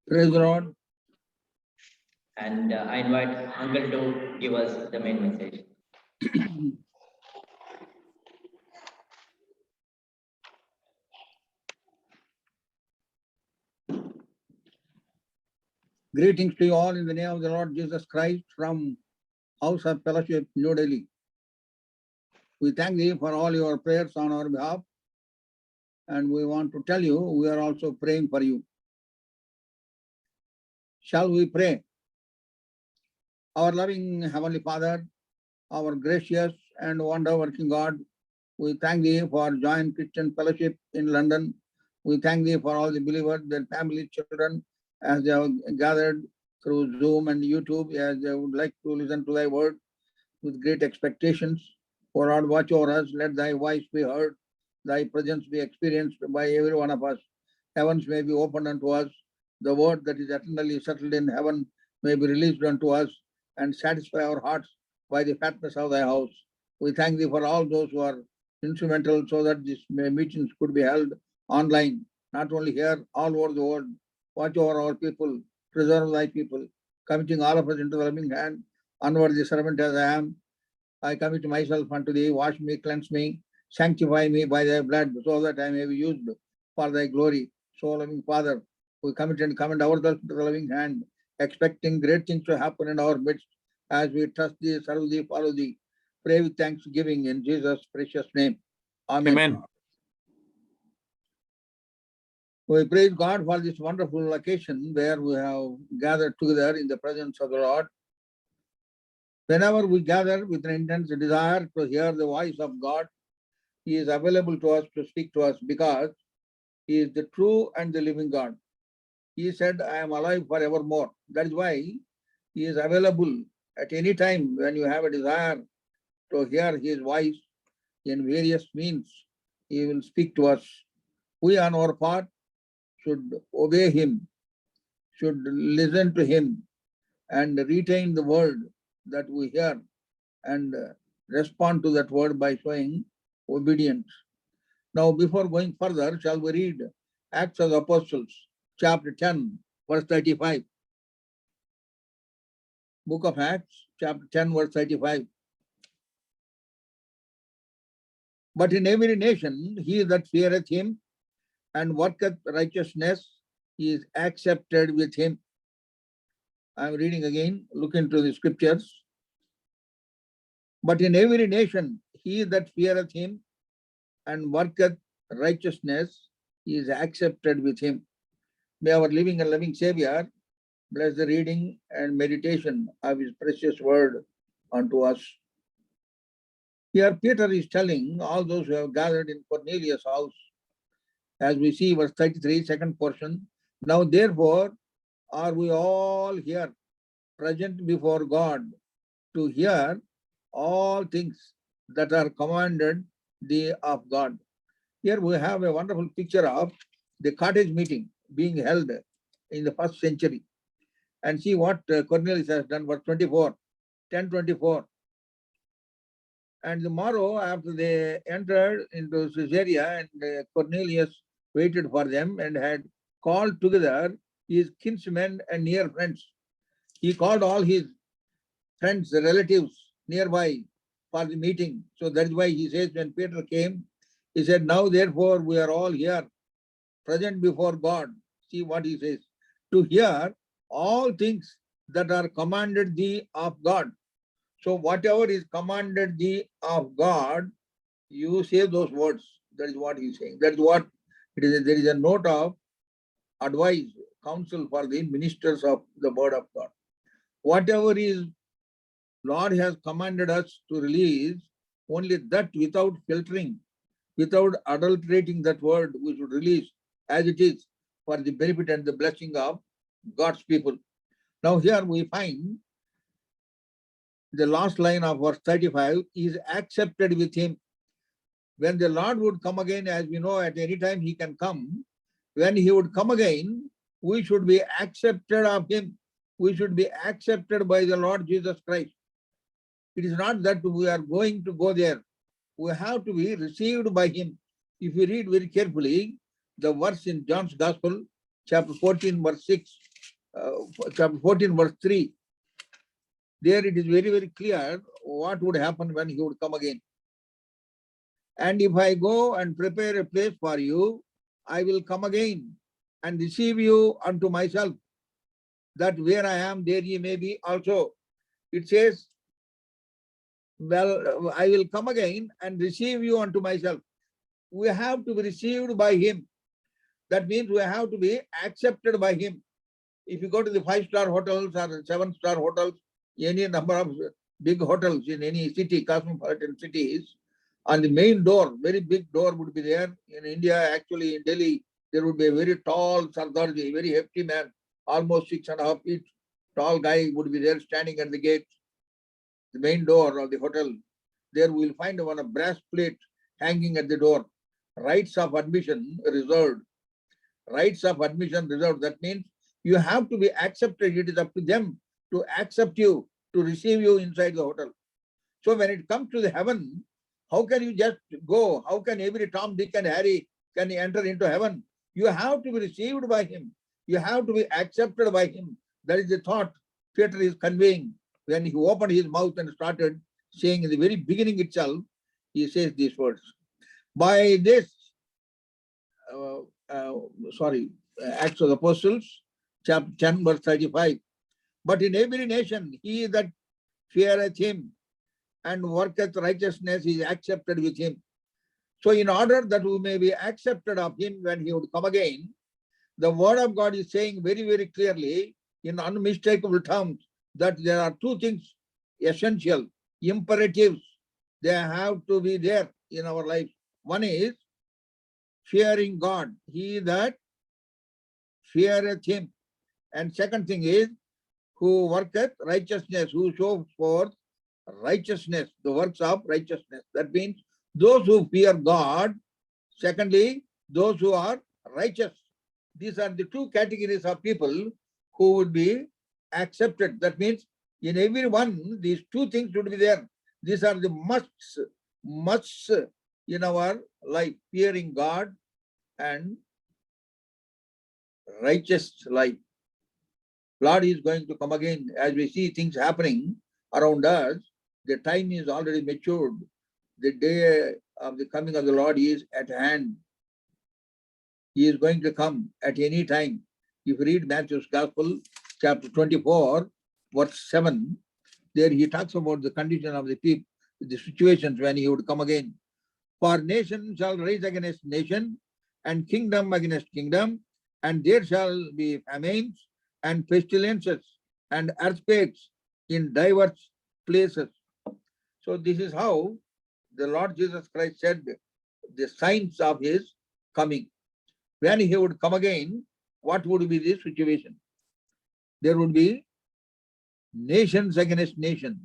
Praise the Lord. And I invite Uncle to give us the main message. Greetings to you all in the name of the Lord Jesus Christ from House of Fellowship, New Delhi. We thank Thee for all your prayers on our behalf, and we want to tell you we are also praying for you. Shall we pray? Our loving Heavenly Father, our gracious and wonder-working God, we thank Thee for Joint Christian Fellowship in London. We thank Thee for all the believers, their family, children, as they have gathered through Zoom and YouTube, as they would like to listen to Thy word with great expectations. O Lord, watch over us. Let Thy voice be heard, Thy presence be experienced by every one of us. Heavens may be opened unto us. The word that is eternally settled in heaven may be released unto us and satisfy our hearts by the fatness of Thy house. We thank Thee for all those who are instrumental so that these meetings could be held online, not only here, all over the world. Watch over our people, preserve Thy people, committing all of us into the loving hand. Unworthy servant as I am, I commit myself unto Thee. Wash me, cleanse me, sanctify me by Thy blood, so that I may be used for Thy glory. So, loving Father, we commit and commend ourselves to the loving hand, expecting great things to happen in our midst as we trust Thee, serve Thee, follow Thee. Pray with thanksgiving in Jesus' precious name. Amen. Amen. We praise God for this wonderful occasion where we have gathered together in the presence of the Lord. Whenever we gather with an intense desire to hear the voice of God, He is available to us to speak to us because He is the true and the living God. He said, I am alive forevermore. That is why He is available at any time when you have a desire to hear His voice in various means. He will speak to us. We on our part should obey Him, should listen to Him and retain the word that we hear and respond to that word by showing obedience. Now, before going further, shall we read Acts of the Apostles, chapter 10, verse 35. Book of Acts, chapter 10, verse 35. But in every nation, he that feareth Him and worketh righteousness is accepted with Him. I am reading again, look into the scriptures. But in every nation, he that feareth Him and worketh righteousness is accepted with Him. May our living and loving Savior bless the reading and meditation of His precious word unto us. Here Peter is telling all those who have gathered in Cornelius' house, as we see verse 33, second portion. Now therefore are we all here present before God to hear all things that are commanded thee of God. Here we have a wonderful picture of the cottage meeting being held in the first century. And see what Cornelius has done, verse 24, 10:24. And the morrow after they entered into Caesarea, and Cornelius waited for them and had called together his kinsmen and near friends. He called all his friends, the relatives nearby for the meeting. So that's why he says when Peter came, he said, now therefore we are all here present before God. See what he says. To hear all things that are commanded thee of God. So whatever is commanded thee of God, you say those words. That is what he's saying. That is what it is. There is a note of advice, counsel for the ministers of the word of God. Whatever is Lord has commanded us to release, only that without filtering, without adulterating that word, we should release as it is for the benefit and the blessing of God's people. Now here we find the last line of verse 35 is accepted with Him. When the Lord would come again, as we know, at any time He can come. When He would come again, we should be accepted of Him. We should be accepted by the Lord Jesus Christ. It is not that we are going to go there. We have to be received by Him. If you read very carefully, the verse in John's Gospel, chapter 14, verse 6, chapter 14, verse 3. There it is very, very clear what would happen when he would come again. And if I go and prepare a place for you, I will come again and receive you unto myself, that where I am, there ye may be also. It says, well, I will come again and receive you unto myself. We have to be received by him. That means we have to be accepted by him. If you go to the 5-star hotels or 7-star hotels, any number of big hotels in any city, cosmopolitan cities, on the main door, very big door would be there. In India, actually in Delhi, there would be a very tall Sardarji, very hefty man, almost 6.5 feet tall guy would be there standing at the gate, the main door of the hotel. There we will find one a brass plate hanging at the door. Rights of admission reserved. Rights of admission reserved. That means you have to be accepted. It is up to them to accept you, to receive you inside the hotel. So when it comes to the heaven, how can you just go? How can every Tom, Dick, and Harry can enter into heaven? You have to be received by him. You have to be accepted by him. That is the thought Peter is conveying when he opened his mouth and started saying in the very beginning itself, he says these words. By this, Acts of the Apostles, chapter 10, verse 35. But in every nation, he that feareth him and worketh righteousness is accepted with him. So in order that we may be accepted of him when he would come again, the word of God is saying very, very clearly in unmistakable terms that there are two things essential, imperatives. They have to be there in our life. One is fearing God, he that feareth him. And second thing is, who worketh righteousness, who shows forth righteousness, the works of righteousness. That means those who fear God. Secondly, those who are righteous. These are the two categories of people who would be accepted. That means in every one, these two things should be there. These are the musts in our life, fearing God and righteous life. Lord is going to come again. As we see things happening around us, the time is already matured. The day of the coming of the Lord is at hand. He is going to come at any time. If you read Matthew's Gospel, chapter 24, verse 7, there he talks about the condition of the people, the situations when he would come again. For nation shall rise against nation, and kingdom against kingdom, and there shall be famines and pestilences and earthquakes in diverse places. So this is how the Lord Jesus Christ said the signs of his coming. When he would come again, what would be the situation? There would be nations against nation,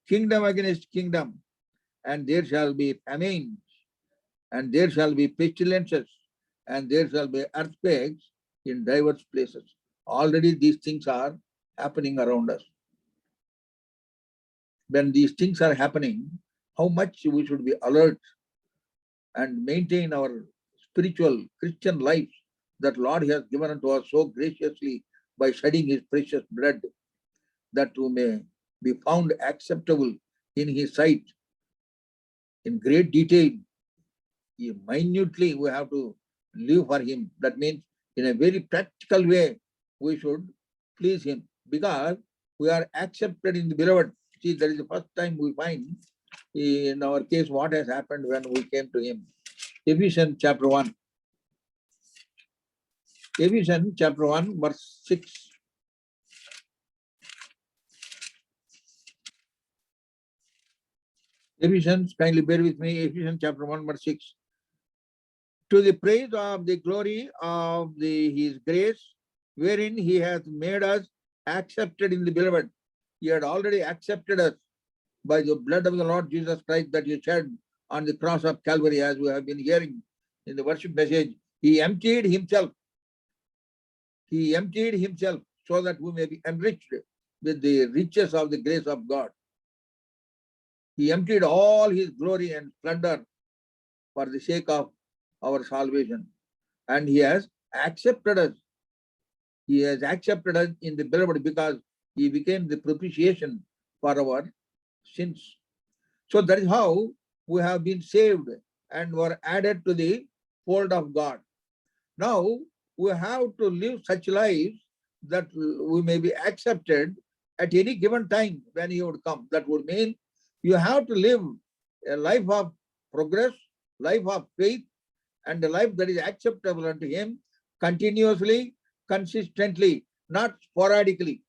kingdom against kingdom, and there shall be famines, and there shall be pestilences, and there shall be earthquakes in diverse places. Already these things are happening around us. When these things are happening, how much we should be alert and maintain our spiritual Christian life that Lord has given unto us so graciously by shedding his precious blood, that we may be found acceptable in his sight. In great detail, minutely we have to live for him. That means in a very practical way, we should please him, because we are accepted in the beloved. See, that is the first time we find in our case what has happened when we came to him. Ephesians chapter 1. Ephesians chapter 1, verse 6. Ephesians, kindly bear with me, Ephesians chapter 1, verse 6. To the praise of the glory of his grace, wherein he hath made us accepted in the beloved. He had already accepted us by the blood of the Lord Jesus Christ that he shed on the cross of Calvary, as we have been hearing in the worship message. He emptied himself. He emptied himself so that we may be enriched with the riches of the grace of God. He emptied all his glory and splendor for the sake of our salvation. And he has accepted us He has accepted us in the beloved because he became the propitiation for our sins. So that is how we have been saved and were added to the fold of God. Now we have to live such lives that we may be accepted at any given time when he would come. That would mean you have to live a life of progress, life of faith, and a life that is acceptable unto him continuously, consistently, not sporadically,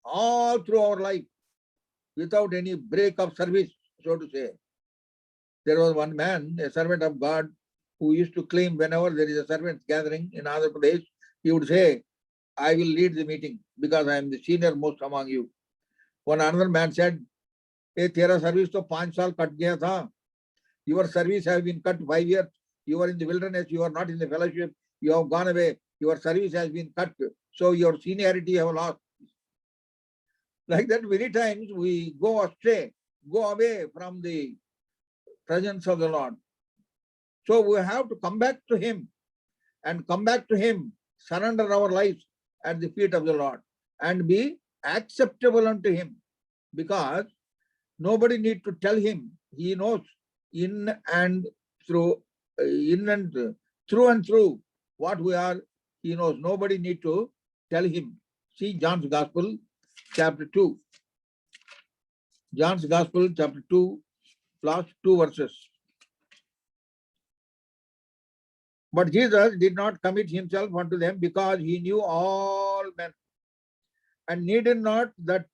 all through our life, without any break of service, so to say. There was one man, a servant of God, who used to claim whenever there is a servants gathering in Andhra Pradesh, he would say, I will lead the meeting because I am the senior most among you. One another man said, hey, tera service to 5 saal cut gaya tha. Your service has been cut 5 years. You are in the wilderness, you are not in the fellowship, you have gone away, your service has been cut. So your seniority you have lost. Like that, many times we go astray, go away from the presence of the Lord. So we have to come back to him and come back to him, surrender our lives at the feet of the Lord and be acceptable unto him, because nobody need to tell him. He knows in and through, through and through what we are. He knows. Nobody need to tell him. See John's Gospel, chapter 2. John's Gospel, chapter 2, last 2 verses. But Jesus did not commit himself unto them, because he knew all men, and needed not that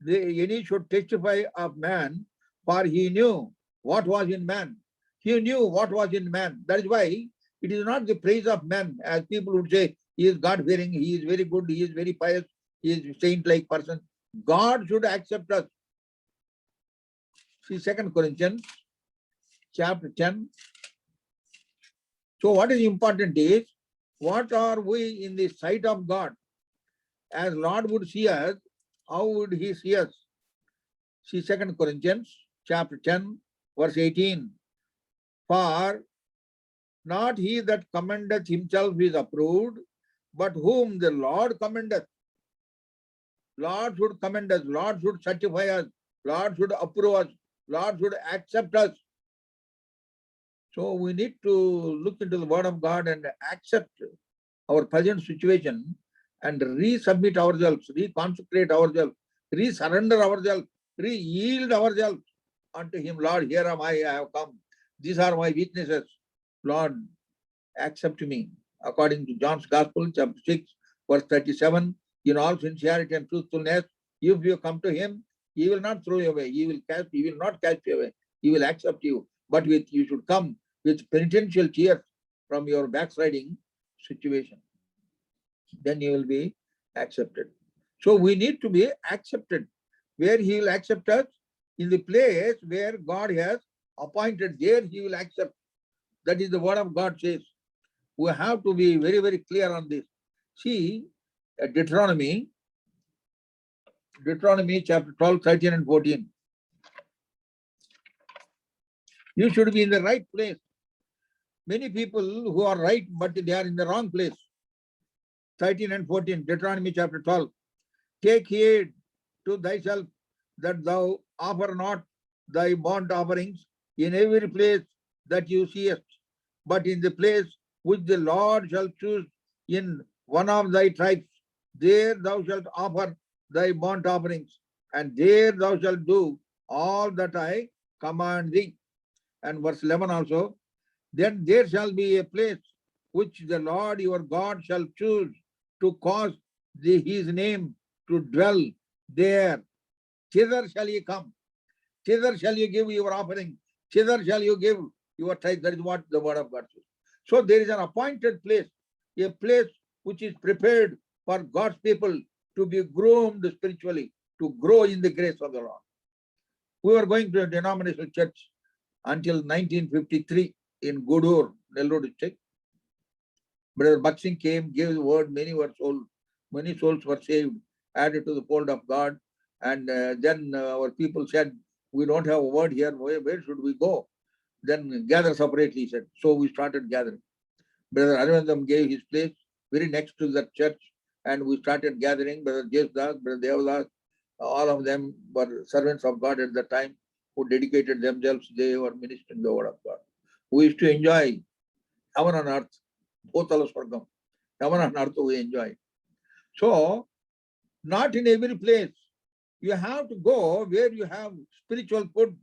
any should testify of man, for he knew what was in man. He knew what was in man. That is why it is not the praise of man, as people would say, he is God-fearing, he is very good, he is very pious, he is a saint-like person. God should accept us. See 2 Corinthians chapter 10. So what is important is, what are we in the sight of God? As Lord would see us, how would he see us? See 2 Corinthians chapter 10, verse 18. For not he that commendeth himself is approved, but whom the Lord commendeth. Lord should commend us, Lord should certify us, Lord should approve us, Lord should accept us. So we need to look into the word of God and accept our present situation and resubmit ourselves, reconsecrate ourselves, resurrender ourselves, re-yield ourselves unto him. Lord, here am I have come. These are my weaknesses. Lord, accept me. According to John's Gospel, chapter 6, verse 37, in all sincerity and truthfulness, if you come to him, he will not throw you away. He will not cast you away. He will accept you. But you should come with penitential tears from your backsliding situation. Then you will be accepted. So we need to be accepted. Where he will accept us? In the place where God has appointed, there he will accept. That is the word of God says. We have to be very, very clear on this. See, Deuteronomy chapter 12, 13 and 14. You should be in the right place. Many people who are right, but they are in the wrong place. 13 and 14, Deuteronomy chapter 12. Take heed to thyself that thou offer not thy burnt offerings in every place that you seest, but in the place which the Lord shall choose in one of thy tribes, there thou shalt offer thy burnt offerings, and there thou shalt do all that I command thee. And verse 11 also, then there shall be a place which the Lord your God shall choose to cause his name to dwell there. Thither shall ye come. Thither shall you give your offering. Thither shall you give your tithe. That is what the word of God says. So there is an appointed place, a place which is prepared for God's people to be groomed spiritually, to grow in the grace of the Lord. We were going to a denominational church until 1953 in Gudur, Nellore district. Brother Bakshi came, gave the word, many souls were saved, added to the fold of God. And then our people said, we don't have a word here, where should we go? Then gather separately, he said. So we started gathering. Brother Arvindam gave his place, very next to that church, and we started gathering. Brother Jesdas, Brother Devdas, all of them were servants of God at the time who dedicated themselves. They were ministering the word of God. We used to enjoy heaven on earth, Bhotala Swargam. Heaven on earth we enjoy. So, not in every place. You have to go where you have spiritual food,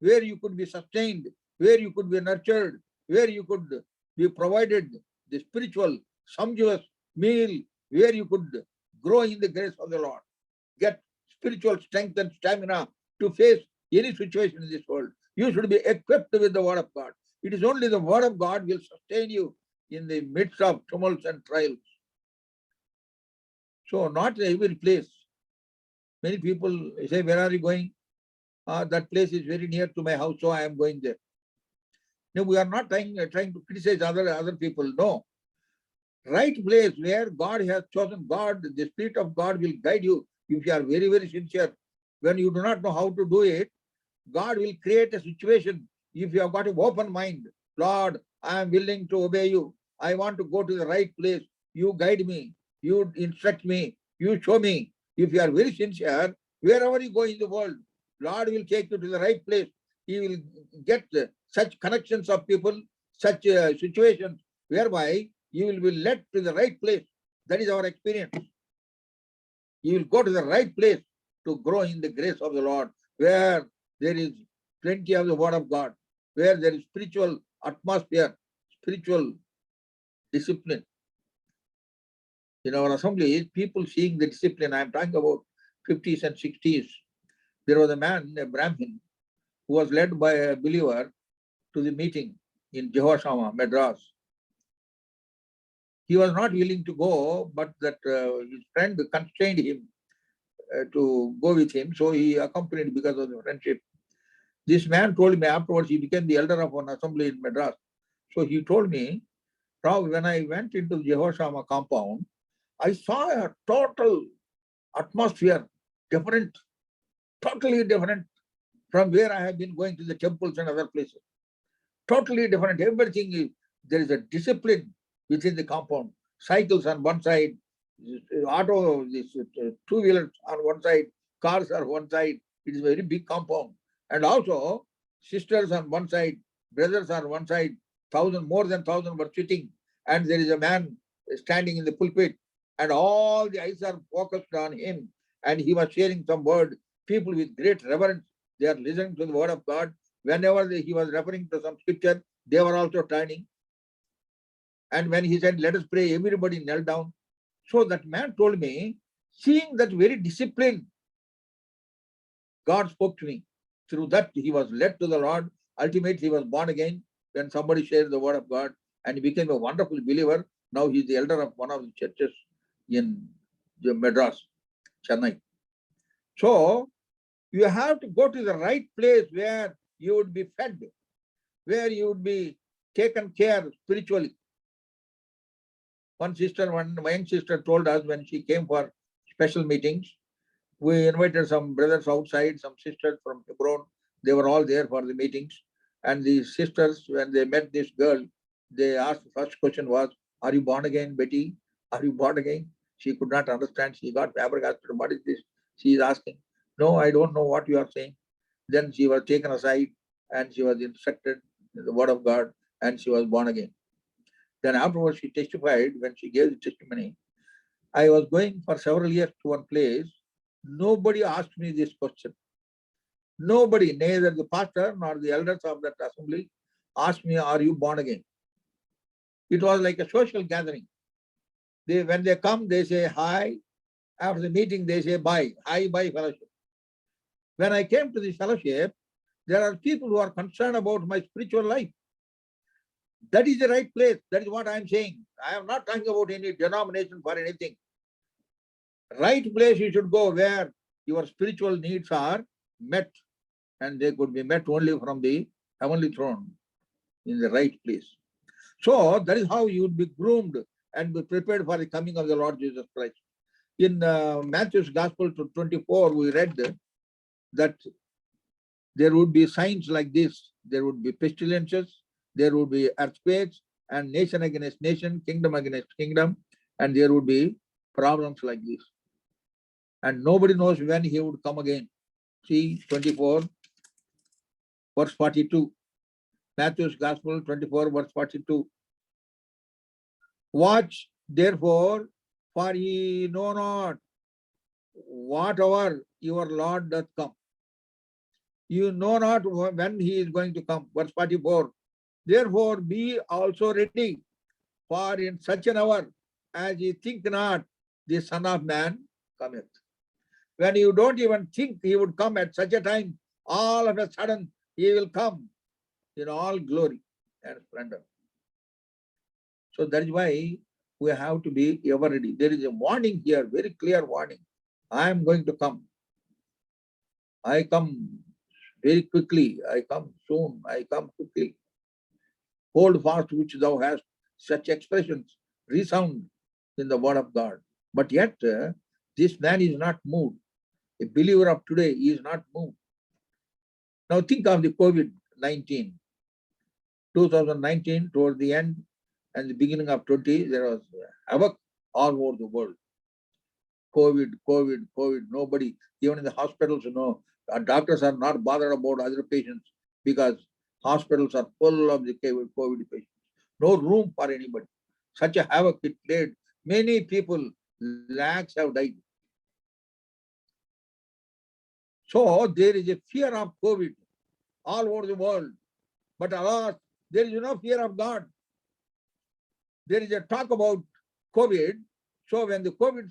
where you could be sustained, where you could be nurtured, where you could be provided the spiritual, sumptuous meal, where you could grow in the grace of the Lord, get spiritual strength and stamina to face any situation in this world. You should be equipped with the word of God. It is only the word of God will sustain you in the midst of tumults and trials. So not every place. Many people say, where are you going? That place is very near to my house, so I am going there. No, we are not trying to criticize other people. No. Right place where God has chosen, God, the Spirit of God will guide you if you are very, very sincere. When you do not know how to do it, God will create a situation. If you have got an open mind, Lord, I am willing to obey you. I want to go to the right place. You guide me. You instruct me. You show me. If you are very sincere, wherever you go in the world, Lord will take you to the right place. He will get such connections of people, such situations, whereby you will be led to the right place. That is our experience. You will go to the right place to grow in the grace of the Lord, where there is plenty of the word of God, where there is spiritual atmosphere, spiritual discipline. In our assemblies, people seeing the discipline, I am talking about 50s and 60s. There was a man, a Brahmin, who was led by a believer to the meeting in Jehoshama, Madras. He was not willing to go, but that his friend constrained him to go with him. So he accompanied because of the friendship. This man told me afterwards, he became the elder of one assembly in Madras. So he told me, Rao, when I went into the Jehoshama compound, I saw a total atmosphere, different, totally different from where I have been going to the temples and other places. Totally different. Everything is, there is a discipline within the compound. Cycles on one side, auto, two-wheelers on one side, cars are one side. It is a very big compound. And also, sisters on one side, brothers on one side, more than 1,000 were sitting, and there is a man standing in the pulpit, and all the eyes are focused on him, and he was sharing some word. People with great reverence, they are listening to the word of God. Whenever he was referring to some scripture, they were also turning. And when he said, let us pray, everybody knelt down. So that man told me, seeing that very discipline, God spoke to me. Through that, he was led to the Lord. Ultimately, he was born again when somebody shared the word of God, and he became a wonderful believer. Now he is the elder of one of the churches in Madras, Chennai. So you have to go to the right place where you would be fed, where you would be taken care spiritually. One young sister told us when she came for special meetings, we invited some brothers outside, some sisters from Hebron. They were all there for the meetings. And the sisters, when they met this girl, they asked, the first question was, are you born again, Betty? Are you born again? She could not understand. She got flabbergasted. What is this? She is asking. No, I don't know what you are saying. Then she was taken aside and she was instructed in the word of God, and she was born again. Then afterwards she testified when she gave the testimony. I was going for several years to one place. Nobody asked me this question. Nobody, neither the pastor nor the elders of that assembly asked me, are you born again? It was like a social gathering. When they come, they say hi. After the meeting, they say bye. Hi, bye fellowship. When I came to this fellowship, there are people who are concerned about my spiritual life. That is the right place. That is what I am saying. I am not talking about any denomination for anything. Right place you should go where your spiritual needs are met, and they could be met only from the heavenly throne in the right place. So that is how you would be groomed and be prepared for the coming of the Lord Jesus Christ. In Matthew's Gospel 24, we read that there would be signs like this. There would be pestilences, there would be earthquakes, and nation against nation, kingdom against kingdom. and there would be problems like this. And nobody knows when he would come again. See, 24, verse 42. Matthew's Gospel, 24, verse 42. Watch, therefore, for ye know not what hour your Lord doth come. You know not when he is going to come. Verse 44. Therefore, be also ready, for in such an hour as ye think not, the Son of Man cometh. When you don't even think he would come at such a time, all of a sudden he will come in all glory and splendor. So that is why we have to be ever ready. There is a warning here, very clear warning. I am going to come. I come very quickly. I come soon. I come quickly. Hold fast which thou hast. Such expressions resound in the word of God. But yet, this man is not moved. A believer of today is not moved. Now think of the COVID-19. 2019, toward the end and the beginning of 20, there was havoc all over the world. COVID. Nobody, even in the hospitals, doctors are not bothered about other patients because hospitals are full of the COVID patients. No room for anybody. Such a havoc it played. Many people, lakhs have died. So there is a fear of COVID all over the world. But alas, there is no fear of God. There is a talk about COVID. So when the COVID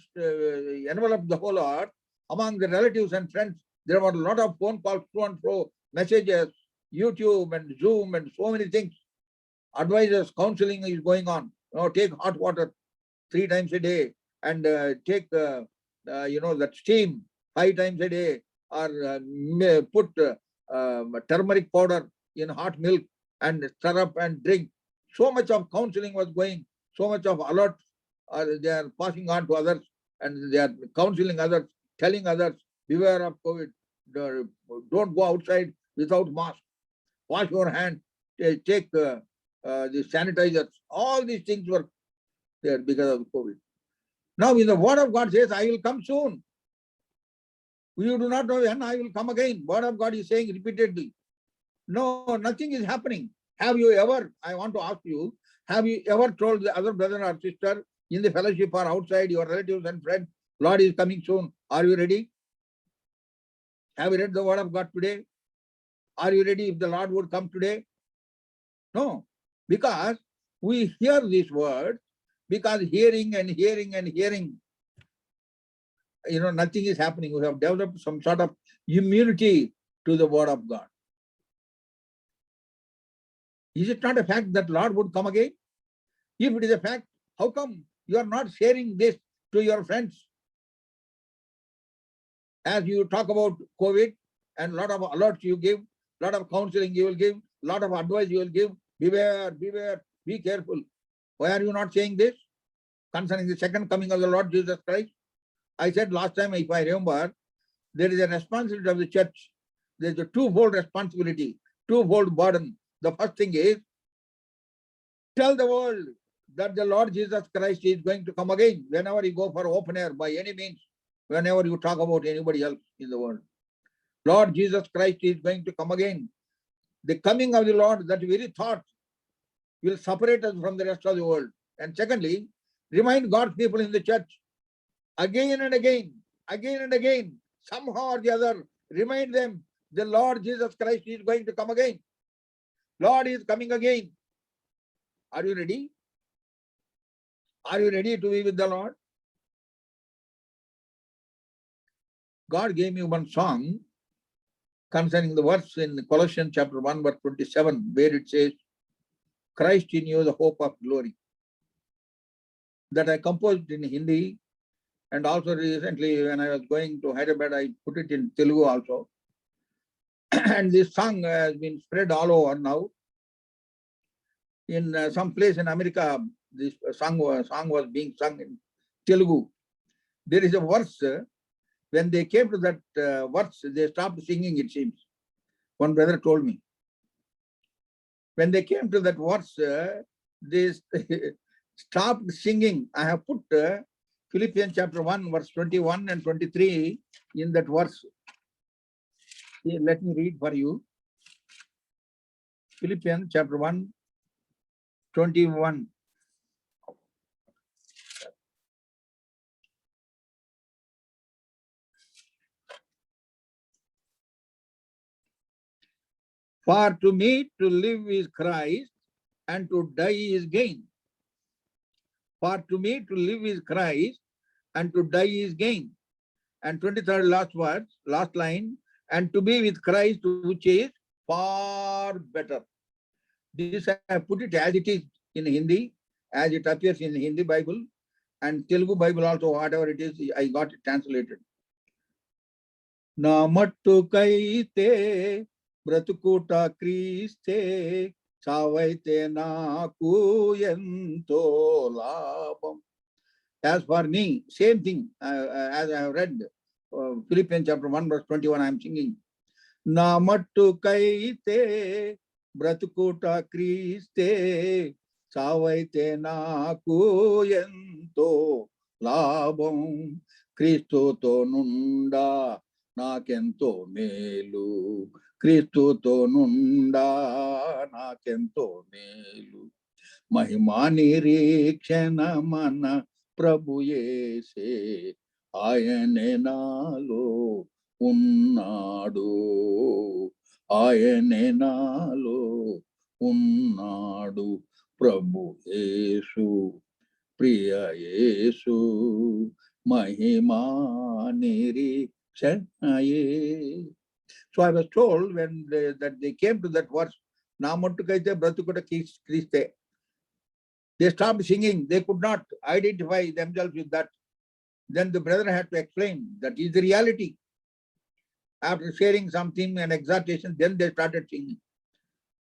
enveloped the whole earth, among the relatives and friends, there were a lot of phone calls to and fro, messages, YouTube and Zoom and so many things. Advisors, counseling is going on. Take hot water 3 times a day and take that steam 5 times a day, or put turmeric powder in hot milk and stir up and drink. So much of counseling was going, so much of alert they are passing on to others, and they are counseling others, telling others, beware of COVID, don't go outside without mask, wash your hand, take the sanitizers. All these things were there because of COVID. Now in the word of God says, I will come soon. You do not know when I will come again. Word of God is saying repeatedly. No, nothing is happening. Have you ever, I want to ask you, have you ever told the other brother or sister in the fellowship or outside, your relatives and friends, Lord is coming soon. Are you ready? Have you read the word of God today? Are you ready if the Lord would come today? No, because we hear these words, because hearing, nothing is happening. We have developed some sort of immunity to the word of God. Is it not a fact that Lord would come again? If it is a fact, how come you are not sharing this to your friends? As you talk about COVID and lot of alerts you give, lot of counseling you will give, lot of advice you will give, beware, be careful. Why are you not saying this concerning the second coming of the Lord Jesus Christ? I said last time, if I remember, there is a responsibility of the church. There is a twofold responsibility, twofold burden. The first thing is, tell the world that the Lord Jesus Christ is going to come again whenever you go for open air, by any means, whenever you talk about anybody else in the world. Lord Jesus Christ is going to come again. The coming of the Lord, that very thought, will separate us from the rest of the world. And secondly, remind God's people in the church again and again, somehow or the other, remind them the Lord Jesus Christ is going to come again. Lord is coming again. Are you ready? Are you ready to be with the Lord? God gave me one song concerning the verse in Colossians chapter 1, verse 27, where it says, Christ in you, the hope of glory. That I composed in Hindi, and also recently when I was going to Hyderabad, I put it in Telugu also. And this song has been spread all over now. In some place in America, this song was being sung in Telugu. There is a verse, when they came to that verse, they stopped singing, it seems. One brother told me. When they came to that verse, stopped singing. I have put Philippians chapter 1, verse 21 and 23 in that verse. Here, let me read for you. Philippians chapter 1, 21. For to me to live is Christ, and to die is gain. For to me to live is Christ, and to die is gain. And 23rd last word, last line, and to be with Christ, which is far better. This I have put it as it is in Hindi, as it appears in Hindi Bible, and Telugu Bible also, whatever it is, I got it translated. Na mattu kaite bratukuta Kriste chavaite naku ento labam. As for me, same thing as I have read Philippians chapter 1 verse 21, I am singing. Na mattu kaite bratukuta Kriste chavaite naku ento labam. Kristuto nunda నాకెంతో మేలు, క్రీస్తుతో నుండా నాకెంతో మేలు. మహిమా నిరీక్షణ మన ప్రభు యేసే, ఆయనే నాలో ఉన్నాడు, ఆయనే నాలో ఉన్నాడు. ప్రభు యేసు, ప్రియ యేసు, మహిమా నిరీక్షణ. So I was told when that they came to that verse, Namattukaite Bratukuta Kriste, they stopped singing. They could not identify themselves with that. Then the brother had to explain that is the reality. After sharing something and exhortation, then they started singing.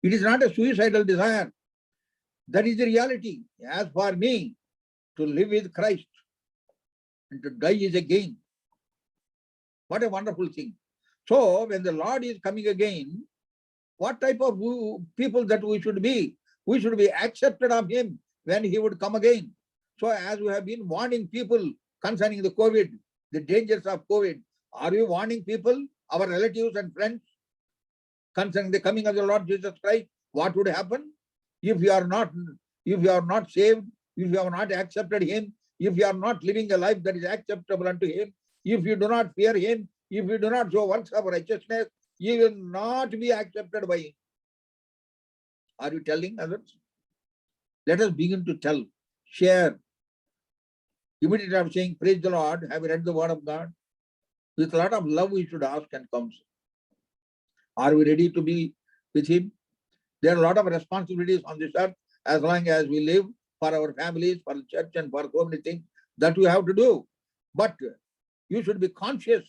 It is not a suicidal desire. That is the reality. As for me, to live with Christ and to die is a gain. What a wonderful thing. So when the Lord is coming again, what type of people that we should be? We should be accepted of him when he would come again. So as we have been warning people concerning the COVID, the dangers of COVID, are we warning people, our relatives and friends, concerning the coming of the Lord Jesus Christ? What would happen if you are not saved, if you have not accepted him, if you are not living a life that is acceptable unto him, if you do not fear him, if you do not show works of righteousness, you will not be accepted by him. Are you telling others? Let us begin to tell, share. Immediately after saying, praise the Lord, have you read the word of God? With a lot of love we should ask and counsel. Are we ready to be with him? There are a lot of responsibilities on this earth as long as we live, for our families, for the church, and for so many things that we have to do. But you should be conscious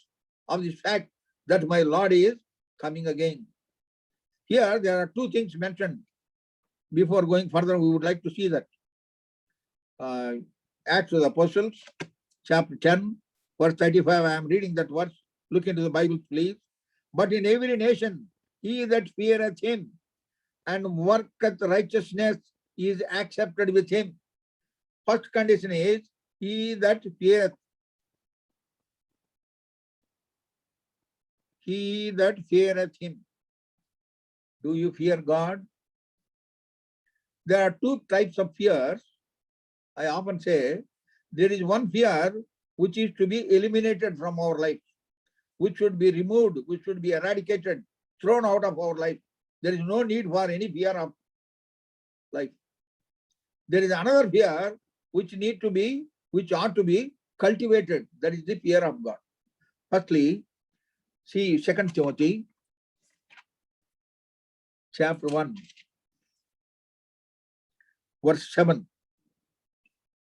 of the fact that my Lord is coming again. Here there are two things mentioned. Before going further, we would like to see that. Acts of the Apostles, chapter 10, verse 35. I am reading that verse. Look into the Bible, please. But in every nation, he that feareth him and worketh righteousness is accepted with him. First condition is, he that feareth. He that feareth him. Do you fear God? There are two types of fears. I often say, there is one fear which is to be eliminated from our life, which should be removed, which should be eradicated, thrown out of our life. There is no need for any fear of life. There is another fear which ought to be cultivated. That is the fear of God. Firstly, see 2 Timothy chapter 1, verse 7.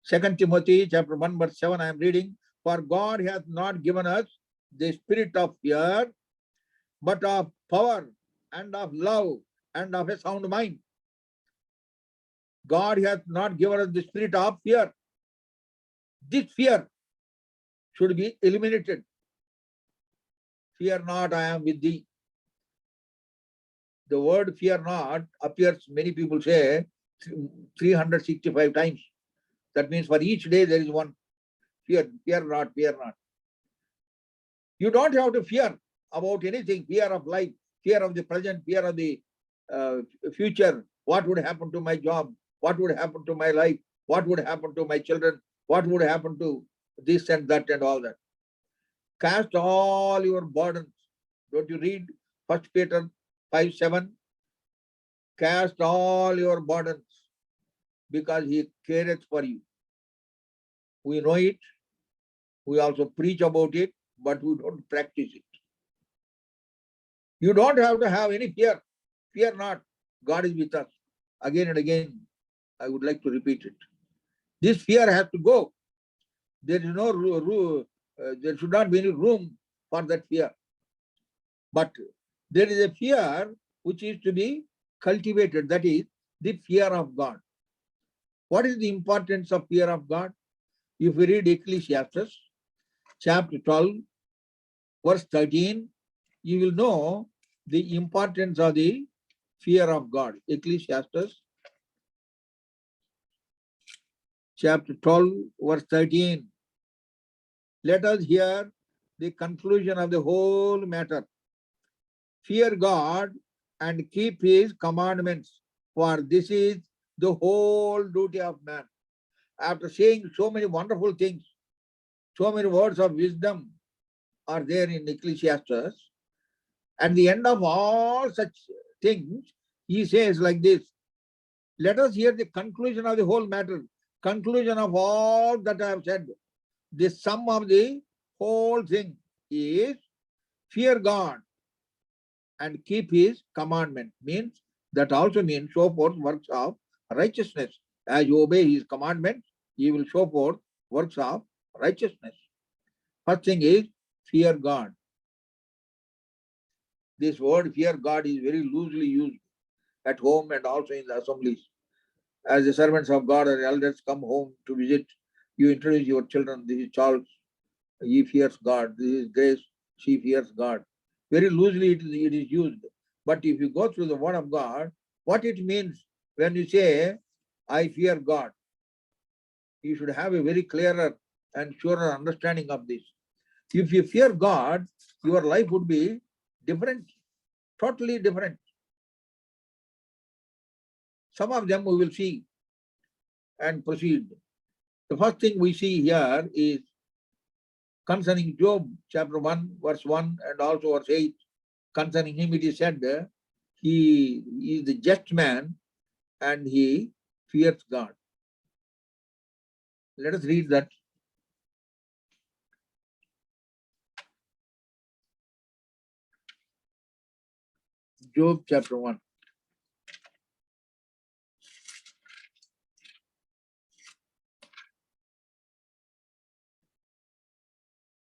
2 Timothy chapter 1, verse 7, I am reading. For God hath not given us the spirit of fear, but of power and of love and of a sound mind. God hath not given us the spirit of fear. This fear should be eliminated. Fear not, I am with thee. The word fear not appears, many people say, 365 times. That means for each day there is one. Fear, fear not, fear not. You don't have to fear about anything, fear of life, fear of the present, fear of the future. What would happen to my job? What would happen to my life? What would happen to my children? What would happen to this and that and all that? Cast all your burdens. Don't you read 1 Peter 5:7? Cast all your burdens because he careth for you. We know it. We also preach about it, but we don't practice it. You don't have to have any fear. Fear not. God is with us. Again and again, I would like to repeat it. This fear has to go. There is no there should not be any room for that fear. But there is a fear which is to be cultivated. That is the fear of God. What is the importance of fear of God? If we read Ecclesiastes, chapter 12, verse 13, you will know the importance of the fear of God. Ecclesiastes, chapter 12, verse 13. Let us hear the conclusion of the whole matter. Fear God and keep his commandments, for this is the whole duty of man. After saying so many wonderful things, so many words of wisdom are there in Ecclesiastes, at the end of all such things, he says like this, let us hear the conclusion of the whole matter, conclusion of all that I have said. The sum of the whole thing is fear God and keep his commandment. Means that also means show forth works of righteousness. As you obey his commandments, he will show forth works of righteousness. First thing is fear God. This word fear God is very loosely used at home and also in the assemblies. As the servants of God or elders come home to visit, you introduce your children. This is Charles, he fears God. This is Grace, she fears God. Very loosely it is used. But if you go through the word of God, what it means when you say, I fear God, you should have a very clearer and surer understanding of this. If you fear God, your life would be different, totally different. Some of them we will see and proceed. The first thing we see here is concerning Job, chapter 1, verse 1 and also verse 8. Concerning him it is said, he is the just man and he fears God. Let us read that. Job chapter 1.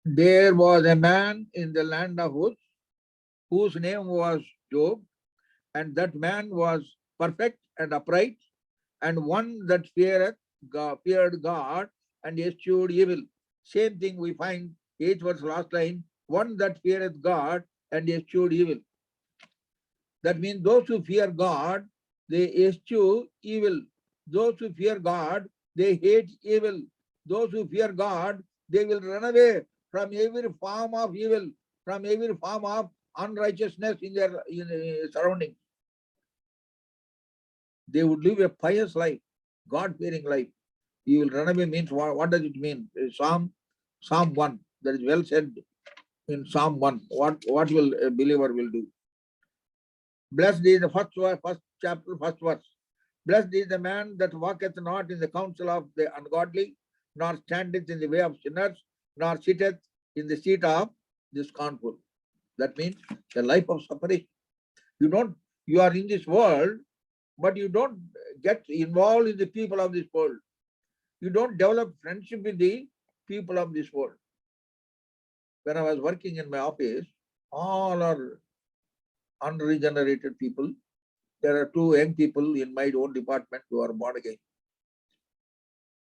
There was a man in the land of Uz, whose name was Job, and that man was perfect and upright, and one that feared God and eschewed evil. Same thing we find 8th verse last line, one that feareth God and eschewed evil. That means those who fear God, they eschew evil. Those who fear God, they hate evil. Those who fear God, they will run away from every form of evil, from every form of unrighteousness in their surroundings. They would live a pious life, God-fearing life. You will run away means what does it mean? Psalm 1. That is well said in Psalm 1. What will a believer will do? Blessed is the first chapter, first verse. Blessed is the man that walketh not in the counsel of the ungodly, nor standeth in the way of sinners, nor sitteth in the seat of the scornful. That means the life of separation. You are in this world, but you don't get involved in the people of this world. You don't develop friendship with the people of this world. When I was working in my office, all are unregenerated people. There are 2 young people in my own department who are born again.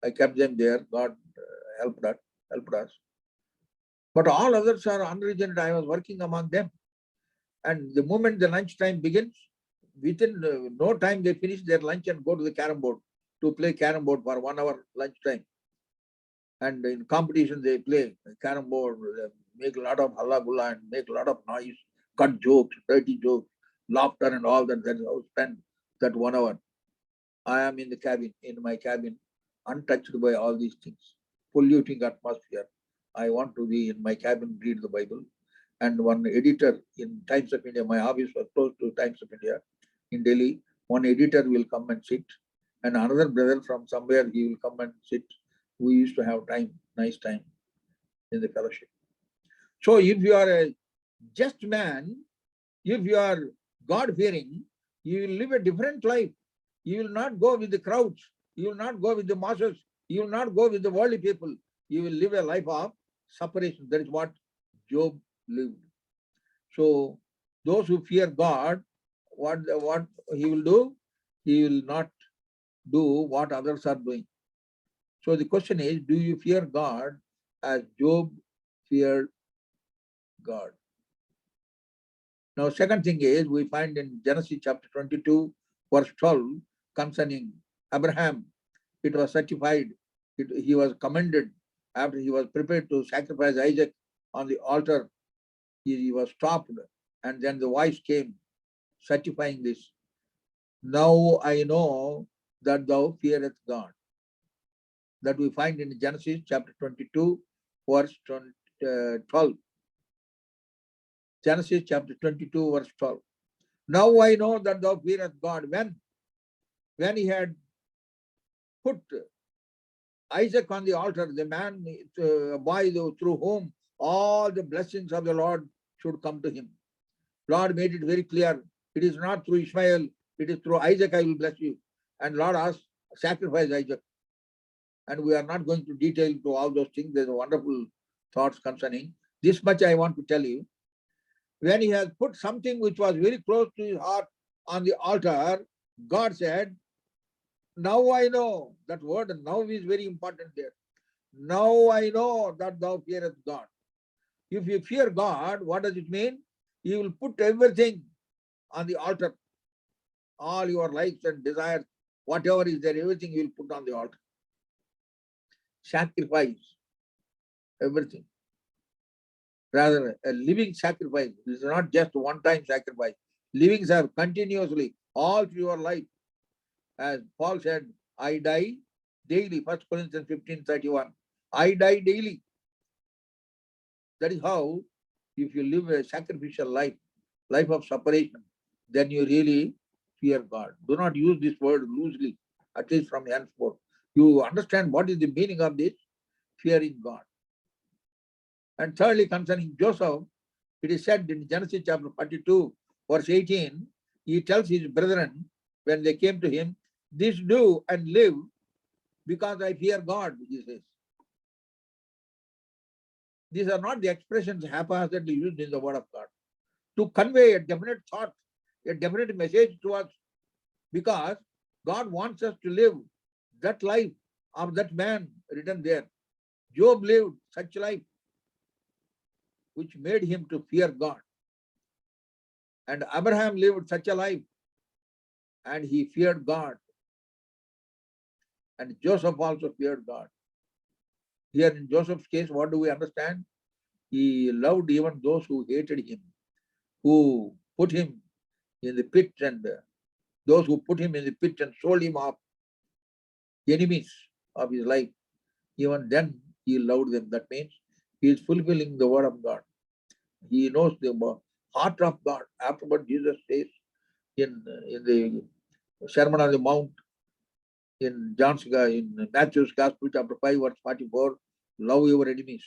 I kept them there. God helped us. But all others are unregenerate. I was working among them. And the moment the lunch time begins, within no time they finish their lunch and go to the carom board to play carrom board for 1 hour lunchtime. And in competition, they play carrom board, make a lot of halla gulla and make a lot of noise, cut jokes, dirty jokes, laughter and all that. That's how I spend that 1 hour. I am in the cabin, in my cabin, untouched by all these things, polluting atmosphere. I want to be in my cabin, read the Bible. And one editor in Times of India, my office was close to Times of India in Delhi. One editor will come and sit, and another brother from somewhere, he will come and sit. We used to have time, nice time in the fellowship. So if you are a just man, if you are God-fearing, you will live a different life. You will not go with the crowds. You will not go with the masses. You will not go with the worldly people. You will live a life of separation. That is what Job lived. So those who fear God, what he will do? He will not do what others are doing. So the question is, do you fear God as Job feared God? Now, second thing is, we find in Genesis chapter 22, verse 12, concerning Abraham, it was certified, he was commended after he was prepared to sacrifice Isaac on the altar. He was stopped, and then the voice came certifying this. Now I know that thou fearest God. That we find in Genesis chapter 22, verse 12. Genesis chapter 22, verse 12. Now I know that thou fearest God. When he had put Isaac on the altar, the man, boy through whom all the blessings of the Lord should come to him. Lord made it very clear. It is not through Ishmael, it is through Isaac I will bless you. And Lord asked, sacrifice Isaac. And we are not going to detail to all those things. There's wonderful thoughts concerning. This much I want to tell you. When he has put something which was very close to his heart on the altar, God said, now I know. That word now is very important there. Now I know that thou fearest God. If you fear God, what does it mean? You will put everything on the altar. All your likes and desires, whatever is there, everything you will put on the altar. Sacrifice everything. Rather, a living sacrifice. This is not just one-time sacrifice. Living sacrifice continuously, all through your life. As Paul said, I die daily. 1 Corinthians 15:31. I die daily. That is how, if you live a sacrificial life, life of separation, then you really fear God. Do not use this word loosely, at least from henceforth. You understand what is the meaning of this? Fearing God. And thirdly, concerning Joseph, it is said in Genesis chapter 42, verse 18, he tells his brethren, when they came to him, this do and live because I fear God, he says. These are not the expressions haphazardly used in the word of God. To convey a definite thought, a definite message to us, because God wants us to live that life of that man written there. Job lived such life, which made him to fear God. And Abraham lived such a life, and he feared God. And Joseph also feared God. Here in Joseph's case, what do we understand? He loved even those who hated him, who put him in the pit, and those who put him in the pit and sold him off, enemies of his life. Even then, he loved them. That means he is fulfilling the word of God. He knows the heart of God. After what Jesus says in the Sermon on the Mount, in Matthew's Gospel, chapter 5, verse 44, love your enemies.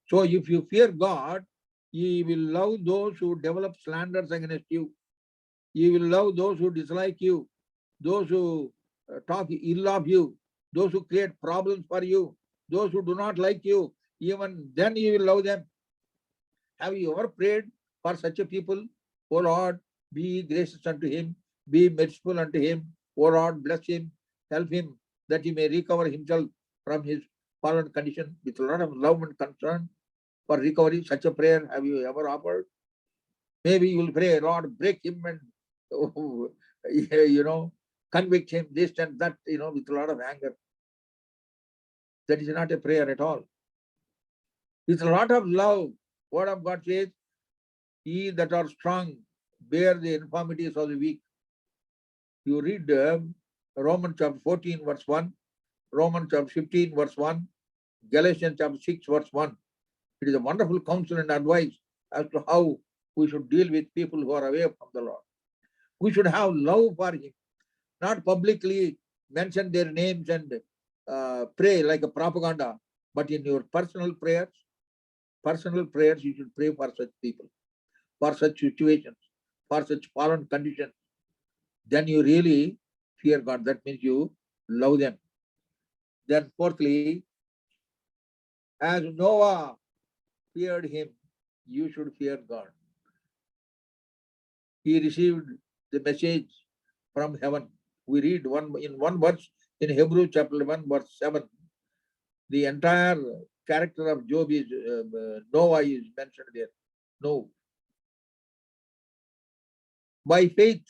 So if you fear God, you will love those who develop slanders against you. You will love those who dislike you, those who talk ill of you, those who create problems for you, those who do not like you. Even then you will love them. Have you ever prayed for such a people? O Lord, be gracious unto him, be merciful unto him. O Lord, bless him, help him, that he may recover himself from his fallen condition. With a lot of love and concern for recovery, such a prayer have you ever offered? Maybe you will pray, Lord, break him and, convict him, this and that, with a lot of anger. That is not a prayer at all. With a lot of love, word of God says, ye that are strong, bear the infirmities of the weak. You read Romans chapter 14, verse 1, Romans chapter 15, verse 1, Galatians chapter 6, verse 1. It is a wonderful counsel and advice as to how we should deal with people who are away from the Lord. We should have love for him, not publicly mention their names and pray like a propaganda, but in your personal prayers, you should pray for such people, for such situations, for such fallen conditions. Then you really fear God. That means you love them. Then fourthly, as Noah feared him, you should fear God. He received the message from heaven. We read in one verse in Hebrews chapter 1, verse 7. The entire character of Job is Noah is mentioned there. No. By faith,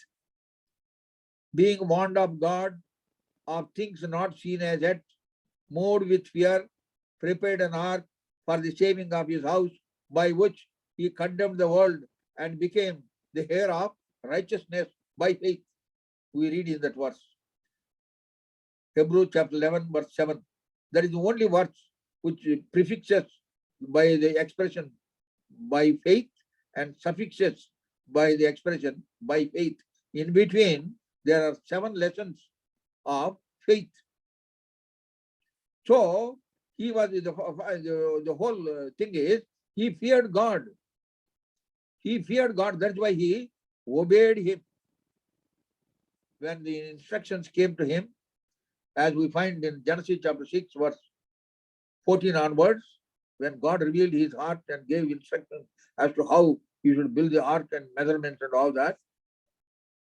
being warned of God of things not seen as yet, moved with fear, prepared an ark for the saving of his house, by which he condemned the world and became the heir of righteousness by faith. We read in that verse. Hebrews chapter 11, verse 7. That is the only verse which prefixes by the expression by faith and suffixes by the expression by faith. In between, there are 7 lessons of faith. So, he was the whole thing is, he feared God. He feared God. That's why he obeyed him. When the instructions came to him, as we find in Genesis chapter 6, verse 14 onwards, when God revealed his heart and gave instructions as to how he should build the ark and measurements and all that,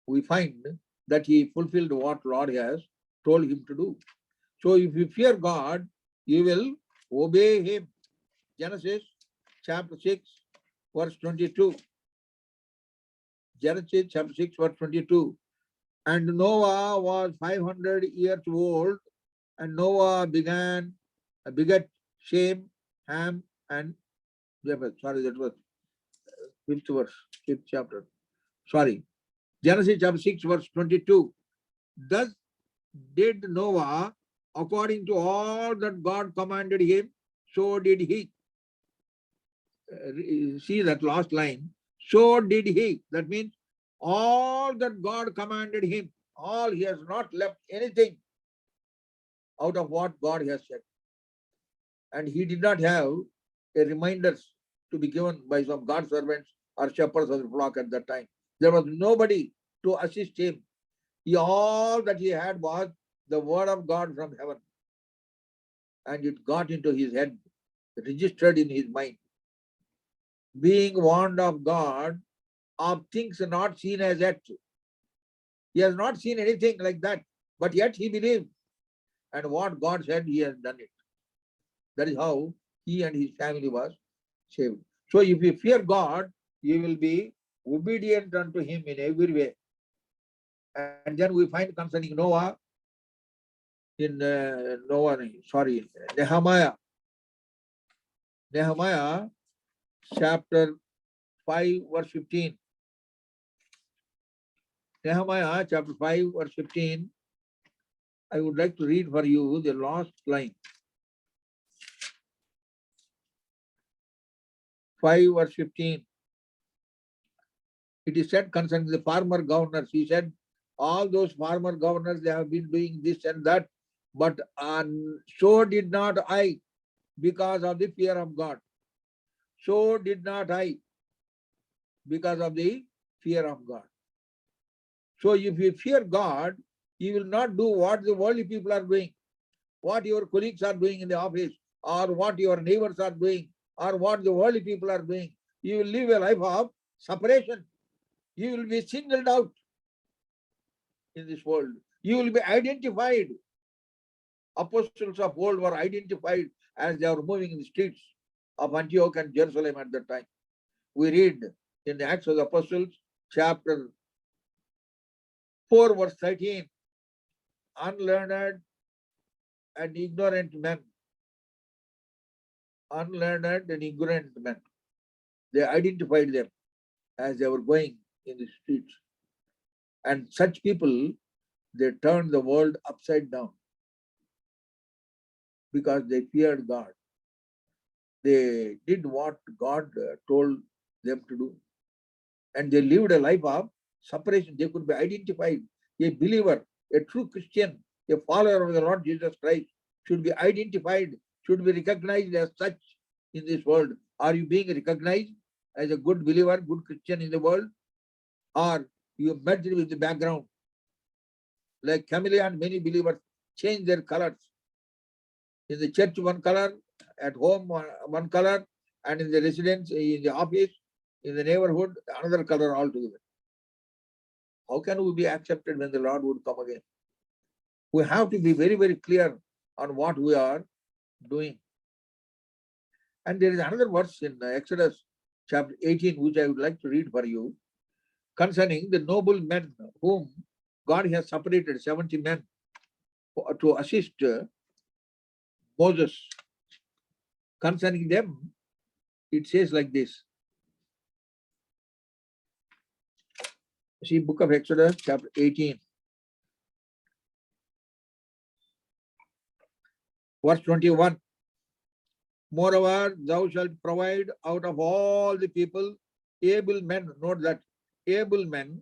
we find that he fulfilled what Lord has told him to do. So if you fear God, you will obey him. Genesis chapter 6, verse 22. Genesis chapter 6, verse 22. And Noah was 500 years old, and Noah begat Shem, Ham, and Japheth. Sorry, that was 5th verse, 5th chapter. Sorry. Genesis chapter 6, verse 22. Thus did Noah according to all that God commanded him, so did he. See that last line. So did he. That means all that God commanded him, all, he has not left anything out of what God has said. And he did not have a reminders to be given by some God servants or shepherds of the flock at that time. There was nobody to assist him. All that he had was the word of God from heaven. And it got into his head, registered in his mind. Being warned of God of things not seen as yet. He has not seen anything like that, but yet he believes. And what God said, he has done it. That is how he and his family was saved. So if you fear God, you will be obedient unto him in every way. And then we find concerning Noah in Nehemiah. Nehemiah chapter 5, verse 15. Nehemiah chapter 5, verse 15. I would like to read for you the last line. 5, verse 15. It is said concerning the farmer governors. He said, all those farmer governors, they have been doing this and that, but so did not I, because of the fear of God. So did not I, because of the fear of God. So if you fear God, you will not do what the worldly people are doing, what your colleagues are doing in the office, or what your neighbors are doing, or what the worldly people are doing. You will live a life of separation. You will be singled out in this world. You will be identified. Apostles of old were identified as they were moving in the streets of Antioch and Jerusalem at that time. We read in the Acts of the Apostles, chapter 4, verse 13. unlearned and ignorant men. Unlearned and ignorant men. They identified them as they were going in the streets. And such people, they turned the world upside down because they feared God. They did what God told them to do. And they lived a life of separation. They could be identified. A believer, a true Christian, a follower of the Lord Jesus Christ should be identified, should be recognized as such in this world. Are you being recognized as a good believer, good Christian in the world? Or you merged with the background? Like chameleon, many believers change their colors. In the church, one color, at home, one color, and in the residence, in the office, in the neighborhood, another color altogether. How can we be accepted when the Lord would come again? We have to be very, very clear on what we are doing. And there is another verse in Exodus chapter 18, which I would like to read for you, concerning the noble men whom God has separated, 70 men, to assist Moses. Concerning them, it says like this. See, book of Exodus, chapter 18, verse 21. Moreover, thou shalt provide out of all the people able men, note that, able men,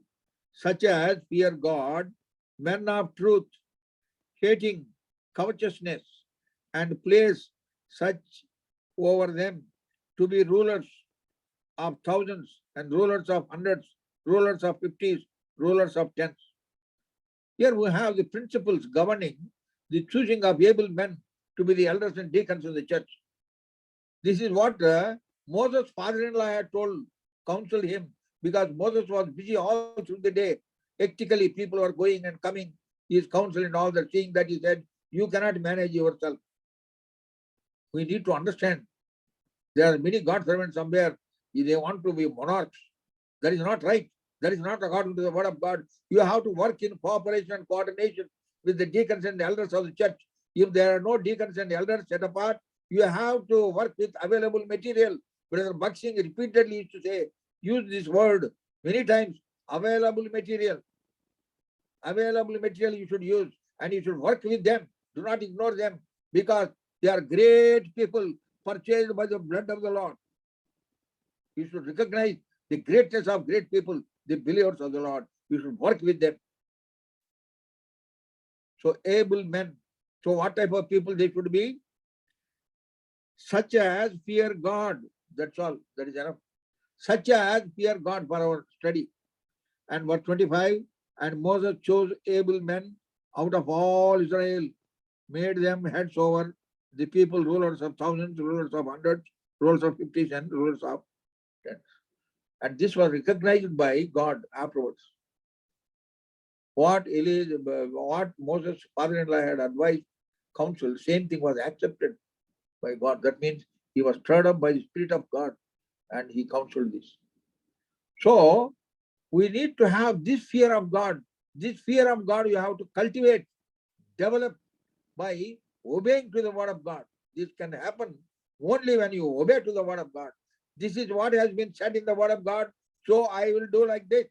such as fear God, men of truth, hating covetousness, and place such over them to be rulers of thousands and rulers of hundreds, rulers of fifties, rulers of tens. Here we have the principles governing the choosing of able men to be the elders and deacons in the church. This is what Moses' father-in-law had told, counseled him, because Moses was busy all through the day. Hectically, people were going and coming. His counsel and all that, seeing that he said, you cannot manage yourself. We need to understand. There are many God servants somewhere. They want to be monarchs. That is not right. That is not according to the word of God. You have to work in cooperation and coordination with the deacons and the elders of the church. If there are no deacons and elders set apart, you have to work with available material. Brother Bhakt repeatedly used to say, use this word many times, available material. Available material you should use, and you should work with them. Do not ignore them, because they are great people purchased by the blood of the Lord. You should recognize the greatness of great people, the believers of the Lord. You should work with them. So able men. So what type of people they should be? Such as fear God. That's all. That is enough. Such as fear God for our study. And verse 25, and Moses chose able men out of all Israel, made them heads over the people, rulers of thousands, rulers of hundreds, rulers of fifties, and rulers of tens. And this was recognized by God afterwards. What Moses' father-in-law had advised, counsel, same thing was accepted by God. That means he was stirred up by the Spirit of God and he counseled this. So we need to have this fear of God. This fear of God you have to cultivate, develop by obeying to the word of God. This can happen only when you obey to the word of God. This is what has been said in the word of God, so I will do like this.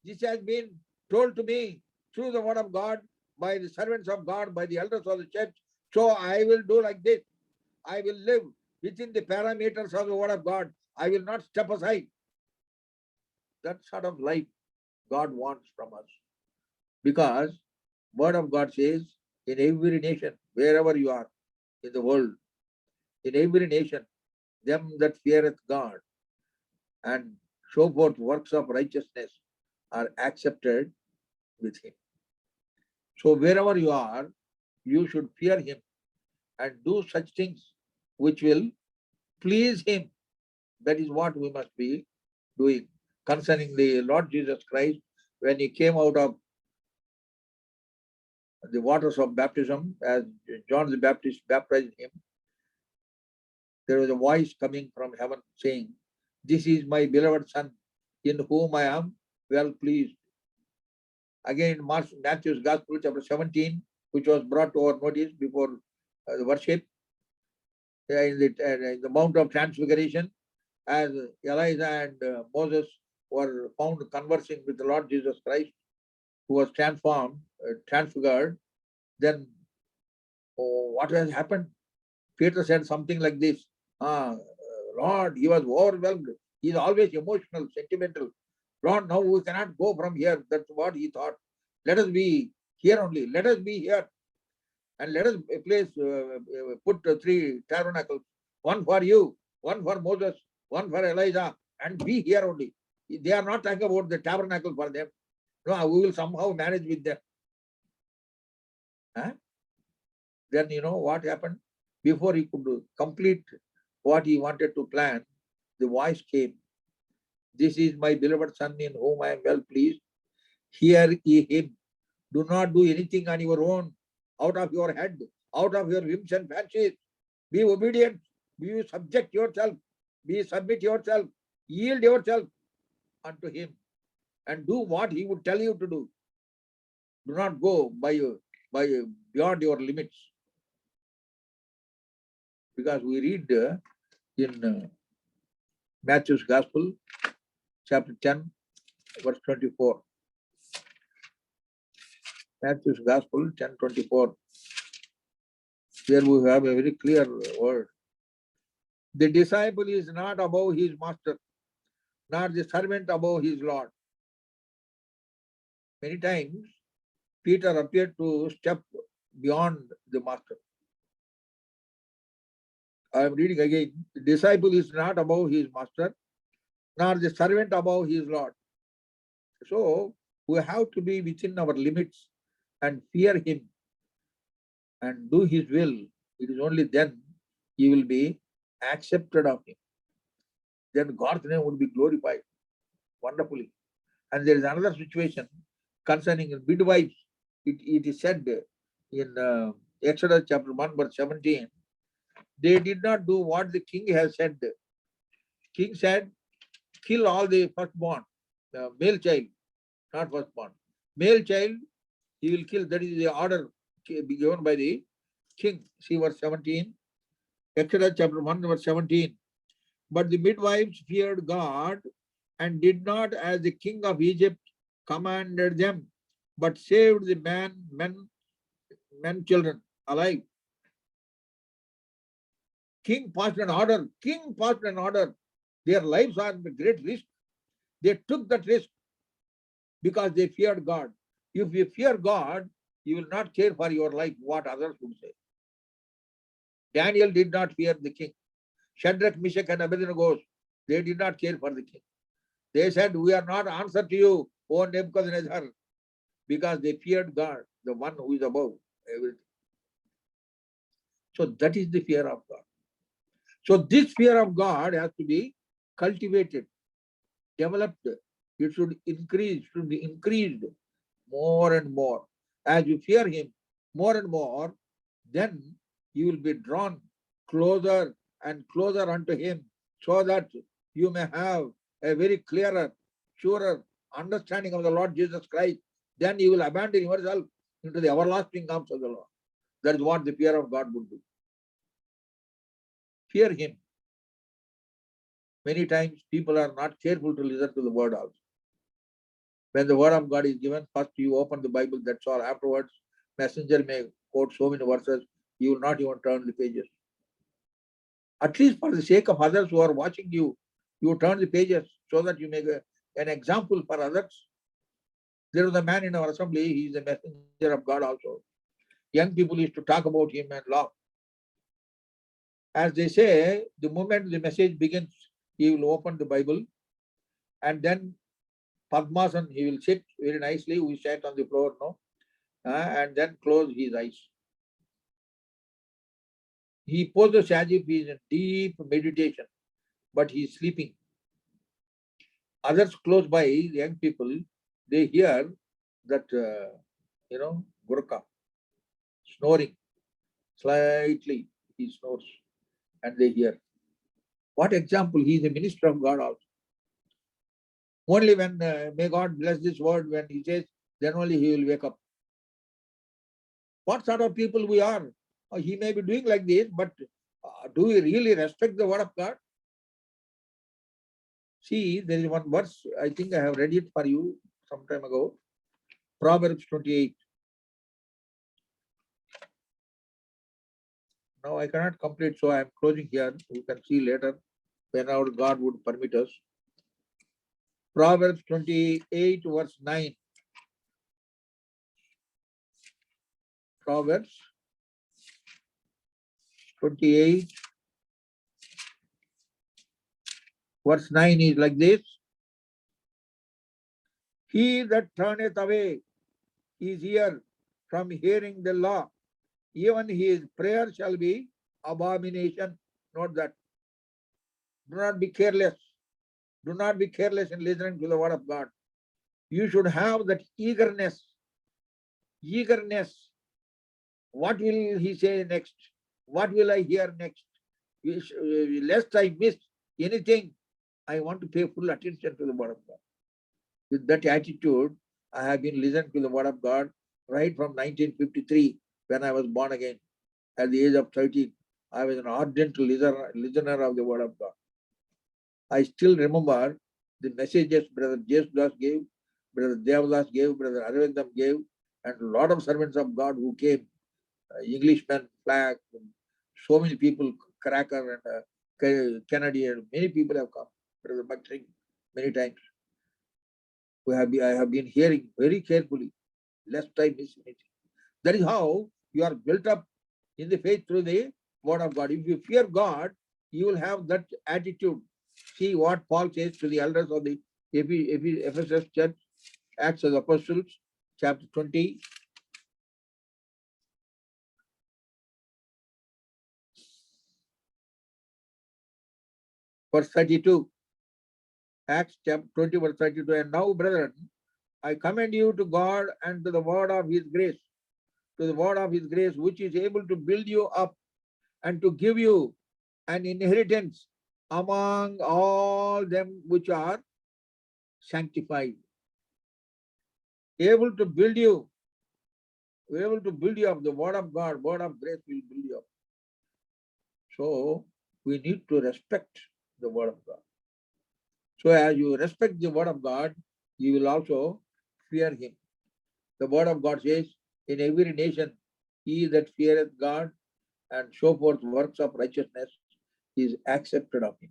This has been told to me through the word of God, by the servants of God, by the elders of the church, so I will do like this. I will live within the parameters of the word of God. I will not step aside. That sort of life God wants from us. Because word of God says, in every nation, wherever you are in the world, in every nation, them that feareth God and show forth works of righteousness are accepted with him. So wherever you are, you should fear him and do such things which will please him. That is what we must be doing. Concerning the Lord Jesus Christ, when he came out of the waters of baptism, as John the Baptist baptized him, there was a voice coming from heaven saying, this is my beloved Son, in whom I am well pleased. Again, Matthew's Gospel, chapter 17, which was brought to our notice before the worship, in the Mount of Transfiguration, as Elijah and Moses were found conversing with the Lord Jesus Christ, who was transformed, transfigured. Then, what has happened? Peter said something like this, Lord, he was overwhelmed. He is always emotional, sentimental. Lord, now we cannot go from here. That's what he thought. Let us be here only. Let us be here. And let us put 3 tabernacles. One for you, one for Moses, one for Elijah, and be here only. They are not talking about the tabernacle for them. No, we will somehow manage with them. Huh? Then you know what happened? Before he could complete what he wanted to plan, the voice came. This is my beloved son in whom I am well pleased. Hear ye him. Do not do anything on your own, out of your head, out of your whims and fancies. Be obedient. Be subject yourself. Be submit yourself. Yield yourself unto him and do what he would tell you to do. Do not go by beyond your limits. Because we read in Matthew's Gospel, chapter 10, verse 24. Matthew's Gospel 10:24. Here we have a very clear word. The disciple is not above his master, nor the servant above his Lord. Many times, Peter appeared to step beyond the master. I am reading again. The disciple is not above his master, nor the servant above his Lord. So, we have to be within our limits and fear him and do his will. It is only then he will be accepted of him. Then God's name would be glorified wonderfully. And there is another situation concerning midwives. It is said in Exodus chapter 1, verse 17, they did not do what the king has said. King said, kill all the firstborn, male child, not firstborn. Male child, he will kill. That is the order given by the king. See verse 17. Exodus chapter 1, verse 17. But the midwives feared God and did not as the king of Egypt commanded them, but saved the men, children alive. King passed an order. King passed an order. Their lives are at great risk. They took that risk because they feared God. If you fear God, you will not care for your life, what others would say. Daniel did not fear the king. Shadrach, Meshach, and Abednego, they did not care for the king. They said, we are not answer to you, O Nebuchadnezzar, because they feared God, the one who is above everything. So that is the fear of God. So this fear of God has to be cultivated, developed. It should increase, should be increased more and more. As you fear him more and more, then you will be drawn closer and closer unto him, so that you may have a very clearer, surer understanding of the Lord Jesus Christ. Then you will abandon yourself into the everlasting arms of the Lord. That is what the fear of God would do. Fear him. Many times people are not careful to listen to the word also. When the word of God is given, first you open the Bible, that's all. Afterwards, messenger may quote so many verses, you will not even turn the pages. At least for the sake of others who are watching you, you turn the pages so that you make an example for others. There was a man in our assembly, he is a messenger of God also. Young people used to talk about him and laugh. As they say, the moment the message begins, he will open the Bible and then Padmasan, he will sit very nicely. We sat on the floor, no? And then close his eyes. He poses as if he is in deep meditation, but he is sleeping. Others close by, young people, they hear that, Gurkha snoring. Slightly he snores and they hear. What example? He is a minister of God also. Only when, may God bless this word, when he says, then only he will wake up. What sort of people we are? He may be doing like this, but do we really respect the word of God? See, there is one verse, I think I have read it for you some time ago. Proverbs 28. Now I cannot complete, so I am closing here. You can see later whenever God would permit us. Proverbs 28 verse 9. Proverbs 28 verse 9 is like this. He that turneth away his ear from hearing the law, even his prayer shall be abomination. Note that. Do not be careless. Do not be careless in listening to the word of God. You should have that eagerness. Eagerness. What will he say next? What will I hear next? Lest I miss anything, I want to pay full attention to the word of God. With that attitude, I have been listening to the word of God right from 1953 when I was born again. At the age of 13, I was an ardent listener of the word of God. I still remember the messages Brother Jesdas gave, Brother Devdas gave, Brother Arvindam gave, and a lot of servants of God who came, Englishmen, Flack, so many people, Cracker and Kennedy, many people have come. Brother Buckring, many times. I have been hearing very carefully, lest I miss anything. That is how you are built up in the faith through the word of God. If you fear God, you will have that attitude. See what Paul says to the elders of the Ephesus church, Acts of the Apostles, chapter 20. Verse 32. Acts chapter 20, verse 32. And now, brethren, I commend you to God and to the word of his grace, to the word of his grace, which is able to build you up and to give you an inheritance among all them which are sanctified. Able to build you up. The word of God, word of grace will build you up. So we need to respect the word of God. So as you respect the word of God, you will also fear him. The word of God says, in every nation, he that feareth God and show forth works of righteousness is accepted of him.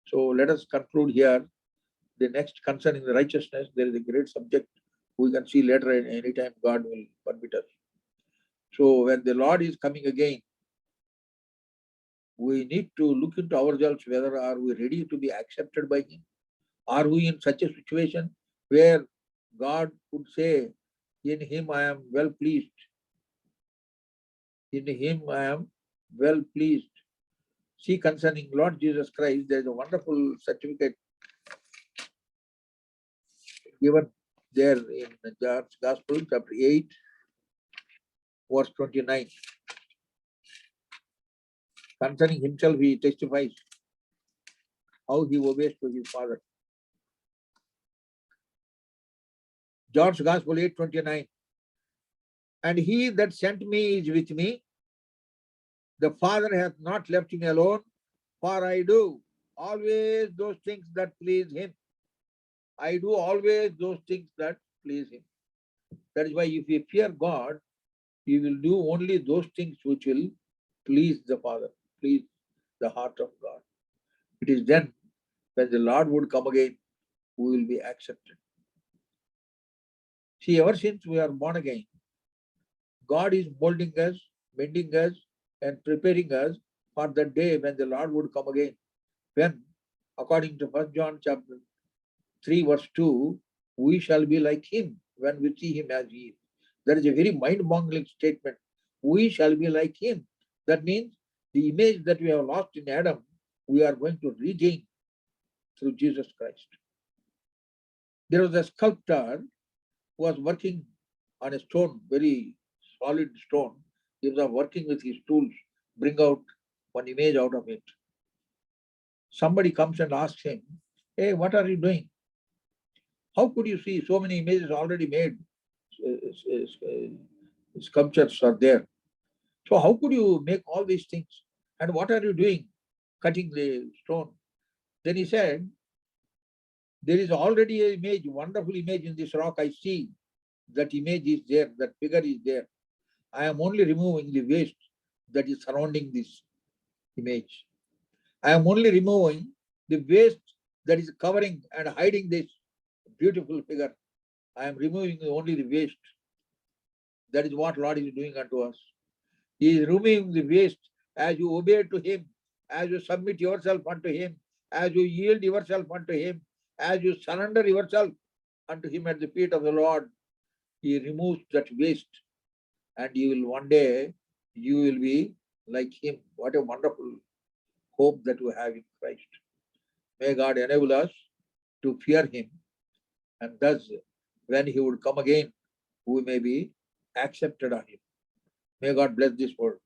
So let us conclude here. The next concerning the righteousness, there is a great subject we can see later any time God will permit us. So when the Lord is coming again, we need to look into ourselves whether are we ready to be accepted by him. Are we in such a situation where God would say, in him I am well pleased. In him I am well pleased. See, concerning Lord Jesus Christ, there is a wonderful certificate given there in John's Gospel, chapter 8, verse 29. Concerning himself, he testifies how he obeys to his Father. John's Gospel 8:29. And he that sent me is with me. The Father hath not left me alone, for I do always those things that please him. I do always those things that please him. That is why if you fear God, you will do only those things which will please the Father, please the heart of God. It is then when the Lord would come again, we will be accepted. See, ever since we are born again, God is molding us, mending us, and preparing us for the day when the Lord would come again. When, according to 1 John chapter 3, verse 2, we shall be like him when we see him as he is. That is a very mind-boggling statement. We shall be like him. That means the image that we have lost in Adam, we are going to regain through Jesus Christ. There was a sculptor who was working on a stone, very solid stone. He was working with his tools, bring out one image out of it. Somebody comes and asks him, hey, what are you doing? How could you see so many images already made? Sculptures are there. So how could you make all these things? And what are you doing? Cutting the stone. Then he said, there is already an image, wonderful image in this rock. I see that image is there, that figure is there. I am only removing the waste that is surrounding this image. I am only removing the waste that is covering and hiding this beautiful figure. I am removing only the waste. That is what Lord is doing unto us. He is removing the waste as you obey to Him, as you submit yourself unto Him, as you yield yourself unto Him, as you surrender yourself unto Him at the feet of the Lord. He removes that waste, and you will one day, you will be like Him. What a wonderful hope that we have in Christ. May God enable us to fear Him, and thus, when He would come again, we may be accepted of Him. May God bless this word.